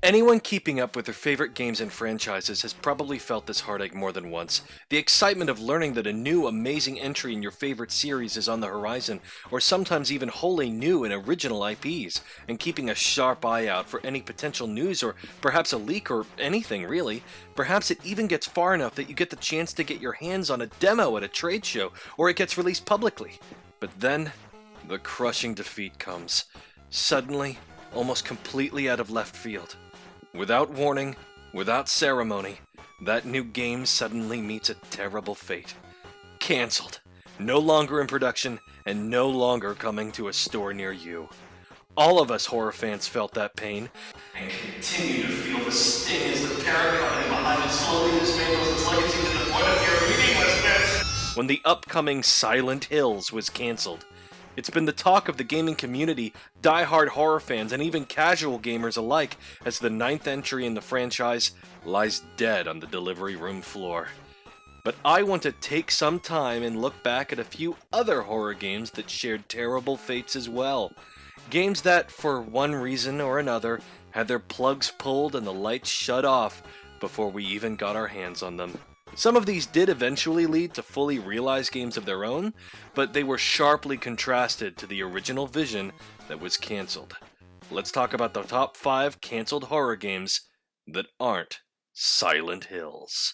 Anyone keeping up with their favorite games and franchises has probably felt this heartache more than once. The excitement of learning that a new, amazing entry in your favorite series is on the horizon, or sometimes even wholly new and original IPs, and keeping a sharp eye out for any potential news or perhaps a leak or anything really. Perhaps it even gets far enough that you get the chance to get your hands on a demo at a trade show, or it gets released publicly. But then, the crushing defeat comes. Suddenly, almost completely out of left field. Without warning, without ceremony, that new game suddenly meets a terrible fate. Cancelled. No longer in production, and no longer coming to a store near you. All of us horror fans felt that pain, and continue to feel the sting as the parent company behind it slowly dismantles its legacy to the point of near meaninglessness. When the upcoming Silent Hills was cancelled, it's been the talk of the gaming community, die-hard horror fans, and even casual gamers alike, as the 9th entry in the franchise lies dead on the delivery room floor. But I want to take some time and look back at a few other horror games that shared terrible fates as well. Games that, for one reason or another, had their plugs pulled and the lights shut off before we even got our hands on them. Some of these did eventually lead to fully realized games of their own, but they were sharply contrasted to the original vision that was cancelled. Let's talk about the top 5 cancelled horror games that aren't Silent Hills.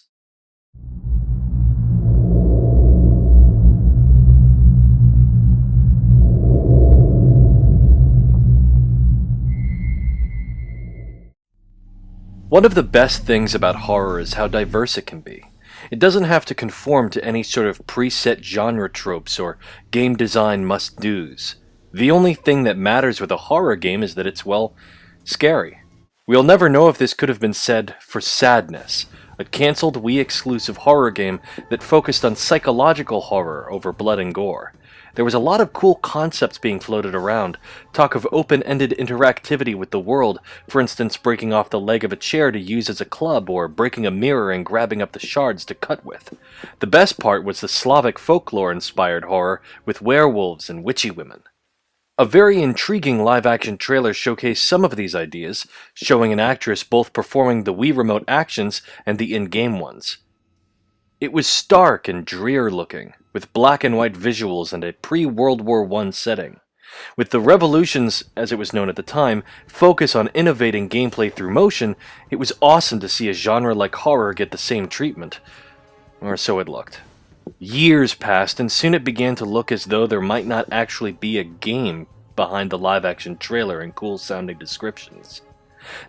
One of the best things about horror is how diverse it can be. It doesn't have to conform to any sort of preset genre tropes or game design must-dos. The only thing that matters with a horror game is that it's, well, scary. We'll never know if this could have been said for Sadness, a cancelled Wii-exclusive horror game that focused on psychological horror over blood and gore. There was a lot of cool concepts being floated around, talk of open-ended interactivity with the world, for instance breaking off the leg of a chair to use as a club, or breaking a mirror and grabbing up the shards to cut with. The best part was the Slavic folklore-inspired horror with werewolves and witchy women. A very intriguing live-action trailer showcased some of these ideas, showing an actress both performing the Wii Remote actions and the in-game ones. It was stark and drear-looking, with black and white visuals and a pre-World War I setting. With the Revolutions, as it was known at the time, focus on innovating gameplay through motion, it was awesome to see a genre like horror get the same treatment. Or so it looked. Years passed, and soon it began to look as though there might not actually be a game behind the live-action trailer and cool-sounding descriptions.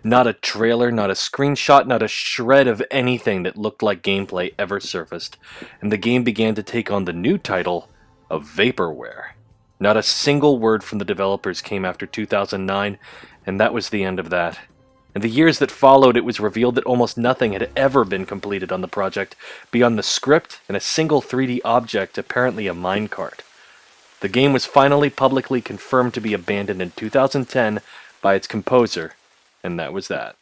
Not a trailer, not a screenshot, not a shred of anything that looked like gameplay ever surfaced, and the game began to take on the new title of Vaporware. Not a single word from the developers came after 2009, and that was the end of that. In the years that followed, it was revealed that almost nothing had ever been completed on the project, beyond the script and a single 3D object, apparently a minecart. The game was finally publicly confirmed to be abandoned in 2010 by its composer, and that was that.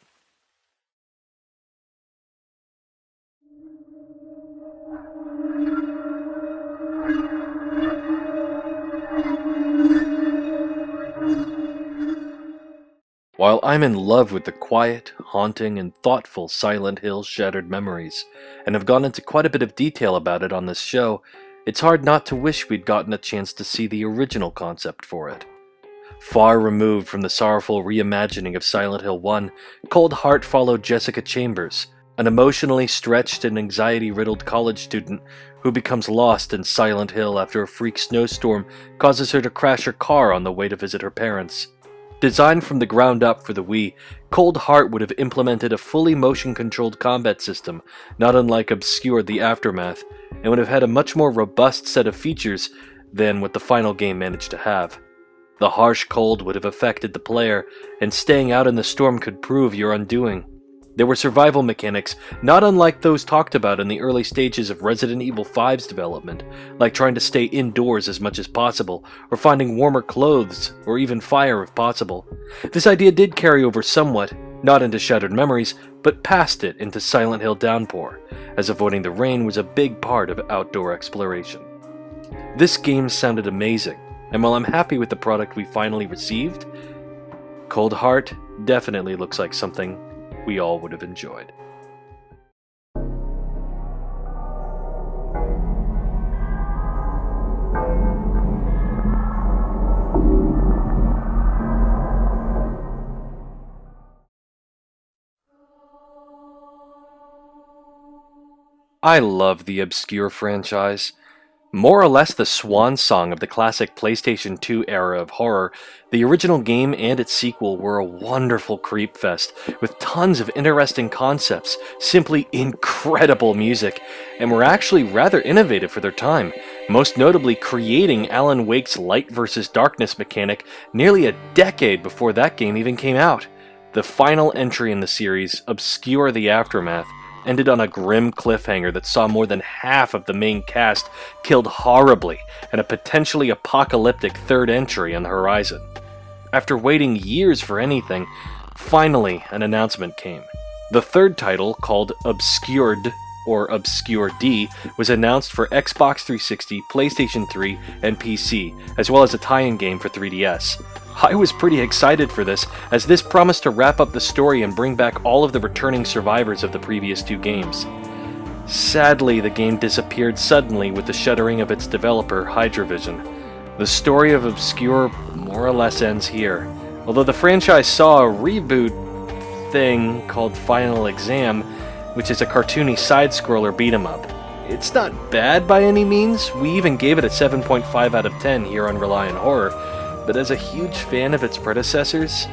While I'm in love with the quiet, haunting, and thoughtful Silent Hill Shattered Memories, and have gone into quite a bit of detail about it on this show, it's hard not to wish we'd gotten a chance to see the original concept for it. Far removed from the sorrowful reimagining of Silent Hill 1, Cold Heart followed Jessica Chambers, an emotionally stretched and anxiety-riddled college student who becomes lost in Silent Hill after a freak snowstorm causes her to crash her car on the way to visit her parents. Designed from the ground up for the Wii, Cold Heart would have implemented a fully motion-controlled combat system, not unlike obscure The Aftermath, and would have had a much more robust set of features than what the final game managed to have. The harsh cold would have affected the player, and staying out in the storm could prove your undoing. There were survival mechanics not unlike those talked about in the early stages of Resident Evil 5's development, like trying to stay indoors as much as possible, or finding warmer clothes, or even fire if possible. This idea did carry over somewhat, not into Shattered Memories, but past it into Silent Hill Downpour, as avoiding the rain was a big part of outdoor exploration. This game sounded amazing, and while I'm happy with the product we finally received, Cold Heart definitely looks like something we all would have enjoyed. I love the Obscure franchise. More or less the swan song of the classic PlayStation 2 era of horror, the original game and its sequel were a wonderful creep fest, with tons of interesting concepts, simply incredible music, and were actually rather innovative for their time, most notably creating Alan Wake's light versus darkness mechanic nearly a decade before that game even came out. The final entry in the series, Obscure: The Aftermath, ended on a grim cliffhanger that saw more than half of the main cast killed horribly and a potentially apocalyptic third entry on the horizon. After waiting years for anything, finally an announcement came. The third title, called Obscured, or Obscure D, was announced for Xbox 360, PlayStation 3, and PC, as well as a tie-in game for 3DS. I was pretty excited for this, as this promised to wrap up the story and bring back all of the returning survivors of the previous two games. Sadly, the game disappeared suddenly with the shuttering of its developer, Hydravision. The story of Obscure more or less ends here, although the franchise saw a reboot thing called Final Exam, which is a cartoony side-scroller beat-em-up. It's not bad by any means, we even gave it a 7.5 out of 10 here on Reliant Horror, but as a huge fan of its predecessors,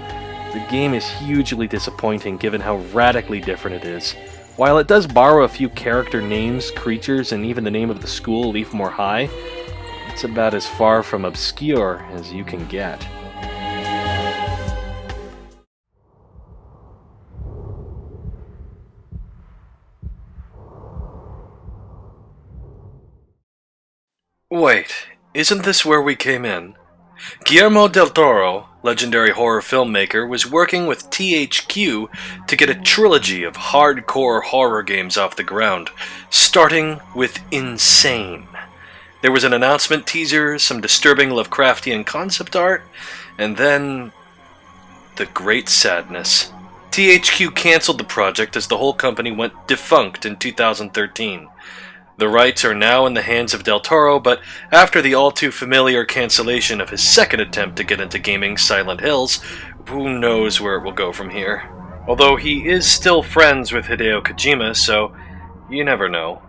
the game is hugely disappointing given how radically different it is. While it does borrow a few character names, creatures, and even the name of the school, Leafmore High, it's about as far from obscure as you can get. Wait, isn't this where we came in? Guillermo del Toro, legendary horror filmmaker, was working with THQ to get a trilogy of hardcore horror games off the ground, starting with Insane. There was an announcement teaser, some disturbing Lovecraftian concept art, and then the great sadness. THQ canceled the project as the whole company went defunct in 2013. The rights are now in the hands of Del Toro, but after the all-too-familiar cancellation of his second attempt to get into gaming, Silent Hills, who knows where it will go from here. Although he is still friends with Hideo Kojima, so you never know.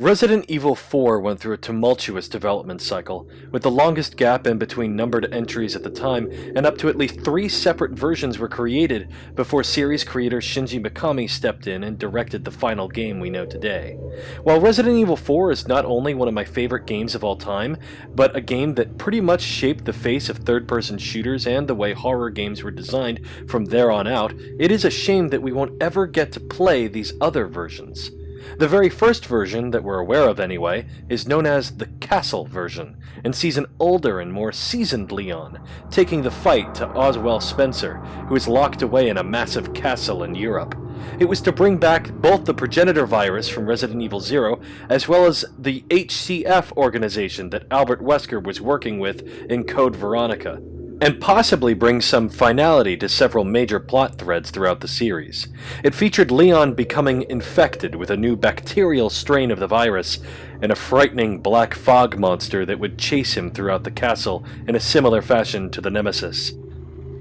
Resident Evil 4 went through a tumultuous development cycle, with the longest gap in between numbered entries at the time, and up to at least 3 separate versions were created before series creator Shinji Mikami stepped in and directed the final game we know today. While Resident Evil 4 is not only one of my favorite games of all time, but a game that pretty much shaped the face of third-person shooters and the way horror games were designed from there on out, it is a shame that we won't ever get to play these other versions. The very first version, that we're aware of anyway, is known as the Castle version, and sees an older and more seasoned Leon taking the fight to Oswell Spencer, who is locked away in a massive castle in Europe. It was to bring back both the progenitor virus from Resident Evil Zero, as well as the HCF organization that Albert Wesker was working with in Code Veronica, and possibly bring some finality to several major plot threads throughout the series. It featured Leon becoming infected with a new bacterial strain of the virus, and a frightening black fog monster that would chase him throughout the castle in a similar fashion to the Nemesis.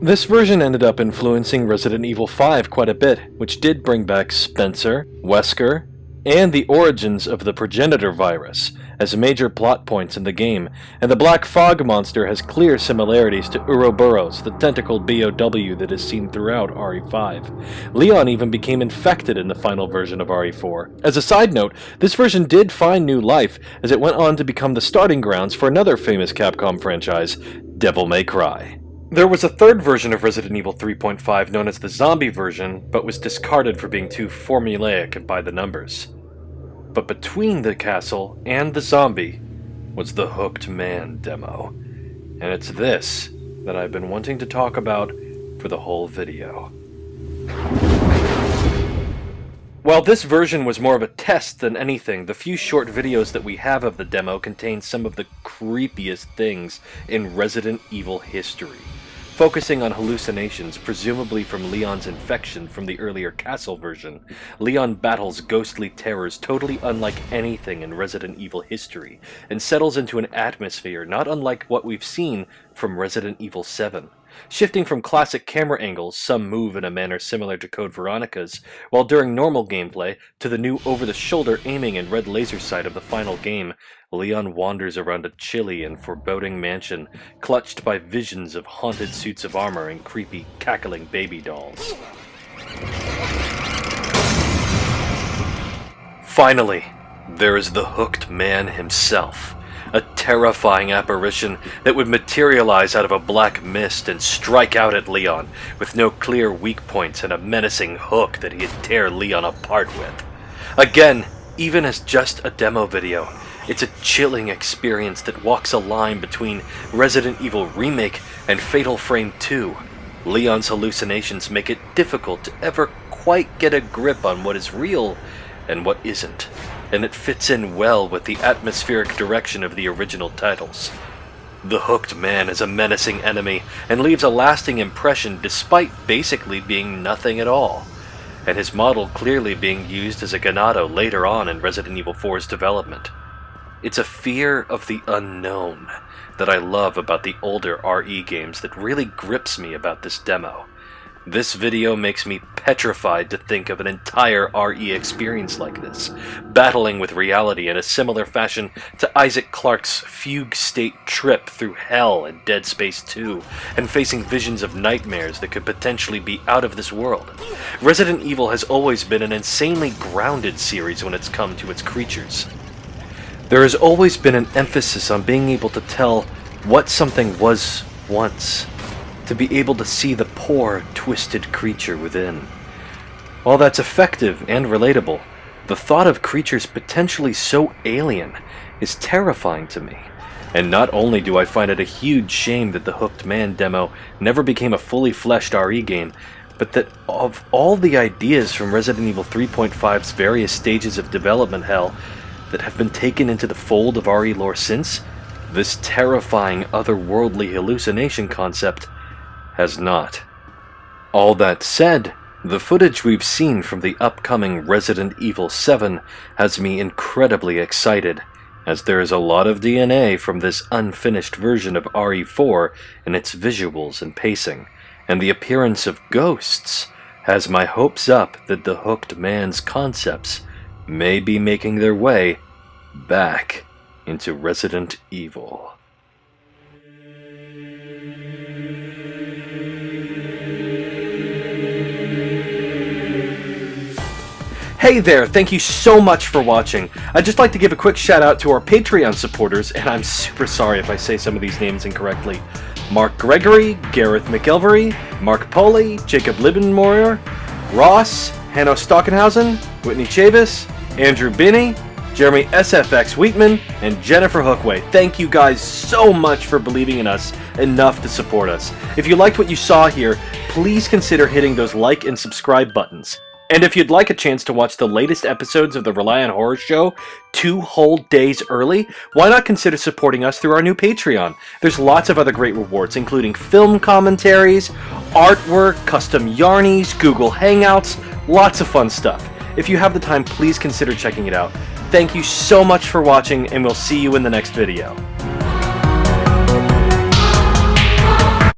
This version ended up influencing Resident Evil 5 quite a bit, which did bring back Spencer, Wesker, and the origins of the progenitor virus as major plot points in the game, and the Black Fog monster has clear similarities to Ouroboros, the tentacled BOW that is seen throughout RE5. Leon even became infected in the final version of RE4. As a side note, this version did find new life, as it went on to become the starting grounds for another famous Capcom franchise, Devil May Cry. There was a third version of Resident Evil 3.5 known as the zombie version, but was discarded for being too formulaic and by the numbers. But between the castle and the zombie was the Hooked Man demo. And it's this that I've been wanting to talk about for the whole video. While this version was more of a test than anything, the few short videos that we have of the demo contain some of the creepiest things in Resident Evil history. Focusing on hallucinations, presumably from Leon's infection from the earlier Castle version, Leon battles ghostly terrors totally unlike anything in Resident Evil history, and settles into an atmosphere not unlike what we've seen from Resident Evil 7. Shifting from classic camera angles, some move in a manner similar to Code Veronica's, while during normal gameplay, to the new over-the-shoulder aiming and red laser sight of the final game, Leon wanders around a chilly and foreboding mansion, clutched by visions of haunted suits of armor and creepy, cackling baby dolls. Finally, there is the Hooked Man himself. A terrifying apparition that would materialize out of a black mist and strike out at Leon, with no clear weak points and a menacing hook that he'd tear Leon apart with. Again, even as just a demo video, it's a chilling experience that walks a line between Resident Evil Remake and Fatal Frame 2. Leon's hallucinations make it difficult to ever quite get a grip on what is real and what isn't, and it fits in well with the atmospheric direction of the original titles. The Hooked Man is a menacing enemy and leaves a lasting impression despite basically being nothing at all, and his model clearly being used as a Ganado later on in Resident Evil 4's development. It's a fear of the unknown that I love about the older RE games that really grips me about this demo. This video makes me petrified to think of an entire RE experience like this, battling with reality in a similar fashion to Isaac Clarke's fugue state trip through hell in Dead Space 2, and facing visions of nightmares that could potentially be out of this world. Resident Evil has always been an insanely grounded series when it's come to its creatures. There has always been an emphasis on being able to tell what something was once, to be able to see the poor, twisted creature within. While that's effective and relatable, the thought of creatures potentially so alien is terrifying to me. And not only do I find it a huge shame that the Hooked Man demo never became a fully fleshed RE game, but that of all the ideas from Resident Evil 3.5's various stages of development hell that have been taken into the fold of RE lore since, this terrifying otherworldly hallucination concept has not. All that said, the footage we've seen from the upcoming Resident Evil 7 has me incredibly excited, as there is a lot of DNA from this unfinished version of RE4 in its visuals and pacing, and the appearance of ghosts has my hopes up that the Hooked Man's concepts may be making their way back into Resident Evil. Hey there, thank you so much for watching. I'd just like to give a quick shout out to our Patreon supporters, and I'm super sorry if I say some of these names incorrectly. Mark Gregory, Gareth McElvery, Mark Poley, Jacob Libbenmoyer, Ross, Hanno Stockenhausen, Whitney Chavis, Andrew Binney, Jeremy SFX Wheatman, and Jennifer Hookway. Thank you guys so much for believing in us enough to support us. If you liked what you saw here, please consider hitting those like and subscribe buttons. And if you'd like a chance to watch the latest episodes of the Rely on Horror Show 2 whole days early, why not consider supporting us through our new Patreon? There's lots of other great rewards, including film commentaries, artwork, custom yarnies, Google Hangouts, lots of fun stuff. If you have the time, please consider checking it out. Thank you so much for watching, and we'll see you in the next video.